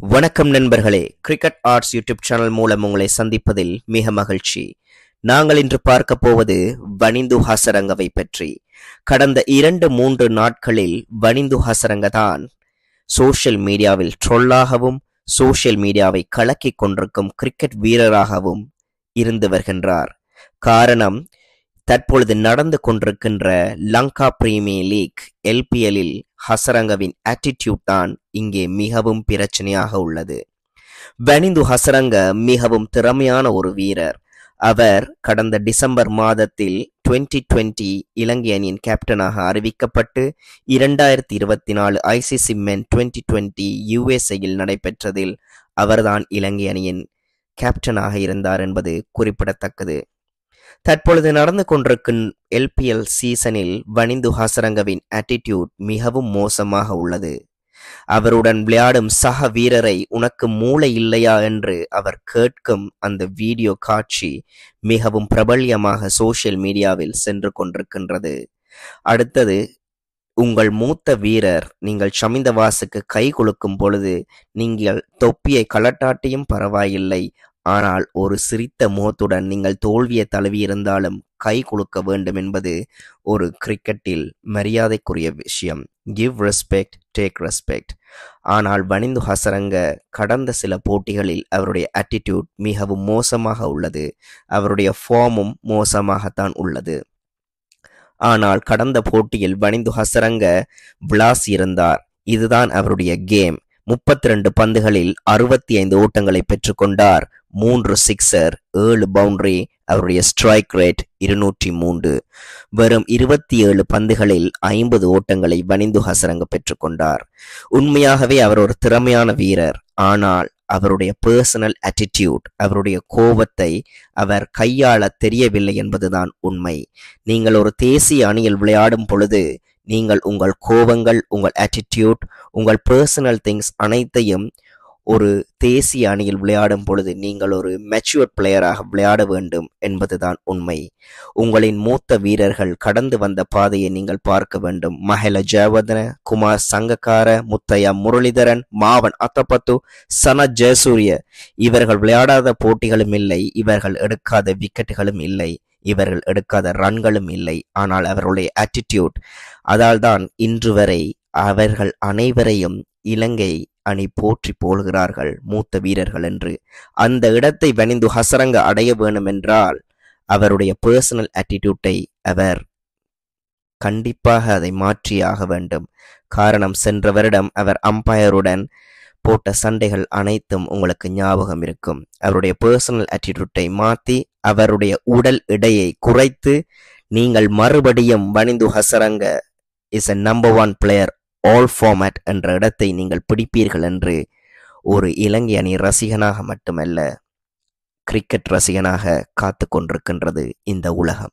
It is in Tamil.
வணக்கம் நண்பர்களே, கிரிக்கெட் ஆர்ட்ஸ் யூடியூப் சேனல் மூலம் உங்களை சந்திப்பதில் மிக மகிழ்ச்சி. நாங்கள் இன்று பார்க்க போவது வனிந்து ஹசரங்கவை பற்றி. கடந்த 2-3 நாட்களில் வனிந்து ஹசரங்க தான் சோஷியல் மீடியாவில் ட்ரோலாகவும் சோஷியல் மீடியாவை கலக்கிக் கொண்டிருக்கும் கிரிக்கெட் வீரராகவும் இருந்து வருகின்றார். காரணம், தற்பொழுது நடந்து கொண்டிருக்கின்ற லங்கா பிரீமியர் லீக் LPLல் ஹசரங்கவின் ஆட்டிடியூட் தான் இங்கே மிகவும் பிரச்சனையாக உள்ளது. வனிந்து ஹசரங்க மிகவும் திறமையான ஒரு வீரர். அவர் கடந்த டிசம்பர் மாதத்தில் 2020 இலங்கை அணியின் கேப்டனாக அறிவிக்கப்பட்டு 2024 ICC Men 2020 USAயில் நடைபெற்றதில் அவர்தான் இலங்கை அணியின் கேப்டனாக இருந்தார் என்பது குறிப்பிடத்தக்கது. தற்பொழுது நடந்து கொண்டிருக்கும் LPL சீசனில் வனிந்து ஹசரங்கவின் ஆட்டிடியூட் மிகவும் மோசமாக உள்ளது. அவருடன் விளையாடும் சக வீரரை உனக்கு மூளை இல்லையா என்று அவர் கேட்கும் அந்த வீடியோ காட்சி மிகவும் பிரபல்யமாக சோஷியல் மீடியாவில் சென்று கொண்டிருக்கின்றது. அடுத்தது, உங்கள் மூத்த வீரர் நீங்கள் ஷமிந்தவாசுக்கு கை கொடுக்கும் பொழுது நீங்கள் தொப்பியை கலட்டாட்டியும் பரவாயில்லை, ஆனால் ஒரு சிரித்த முகத்துடன் நீங்கள் தோல்வியை தழுவியிருந்தாலும் கை கொடுக்க வேண்டும் என்பது ஒரு கிரிக்கெட்டில் மரியாதைக்குரிய விஷயம். Give respect, take respect. ஆனால் வனிந்து ஹசரங்க கடந்த சில போட்டிகளில் அவருடைய ஆட்டிடியூட் மிகவும் மோசமாக உள்ளது. அவருடைய ஃபார்மும் மோசமாகத்தான் உள்ளது. ஆனால் கடந்த போட்டியில் வனிந்து ஹசரங்க விளாசி இருந்தார். இதுதான் அவருடைய கேம். 32 பந்துகளில் 65 ஓட்டங்களை பெற்றுக்கொண்டார். 3 சிக்ஸர், 7 பவுண்டரி. அவருடைய ஸ்ட்ரைக் ரேட் 203. வெறும் 27 பந்துகளில் 50 ஓட்டங்களை வனிந்து ஹசரங்க பெற்றுக்கொண்டார். உண்மையாகவே அவர் ஒரு திறமையான வீரர். ஆனால் அவருடைய பர்சனல் ஆட்டிடியூட், அவருடைய கோபத்தை அவர் கையாள தெரியவில்லை என்பதுதான் உண்மை. நீங்கள் ஒரு தேசிய அணியில் விளையாடும் பொழுது நீங்கள் உங்கள் கோபங்கள், உங்கள் ஆட்டிடியூட், உங்கள் பர்சனல் திங்ஸ் அனைத்தையும் ஒரு தேசிய அணியில் விளையாடும் பொழுது நீங்கள் ஒரு மெச்சூர்ட் பிளேயராக விளையாட வேண்டும் என்பதுதான் உண்மை. உங்களின் மூத்த வீரர்கள் கடந்து வந்த பாதையை நீங்கள் பார்க்க வேண்டும். மஹேல ஜெயவர்தன, குமார் சங்கக்கார, முத்தையா முரளிதரன், மாவன் அத்தப்பத்து, சனத் ஜெயசூரிய, இவர்கள் விளையாடாத போட்டிகளும் இல்லை, இவர்கள் எடுக்காத விக்கெட்டுகளும் இல்லை, இவர்கள் எடுக்காத ரன்களும் இல்லை. ஆனால் அவர்களுடைய ஆட்டிடியூட், அதால்தான் இன்று வரை அவர்கள் அனைவரையும் இலங்கை அணி போற்றி போல்கிறார்கள் மூத்த வீரர்கள் என்று. அந்த இடத்தை வனிந்து ஹசரங்க அடைய வேண்டும் என்றால் அவருடைய பர்சனல் ஆட்டிடியூட்டை அவர் கண்டிப்பாக அதை மாற்றியாக வேண்டும். காரணம், சென்ற வருடம் அவர் அம்பையருடன் போட்ட சண்டைகள் அனைத்தும் உங்களுக்கு ஞாபகம் இருக்கும். அவருடைய பர்சனல் ஆட்டிடியூட்டை மாற்றி அவருடைய உடல் எடையை குறைத்து நீங்கள் மறுபடியும் Wanindu Hasaranga is a number 1 player all format என்ற இடத்தை நீங்கள் பிடிப்பீர்கள் என்று ஒரு இலங்கை அணி ரசிகனாக மட்டுமல்ல, கிரிக்கெட் ரசிகனாக காத்து கொண்டிருக்கின்றது இந்த உலகம்.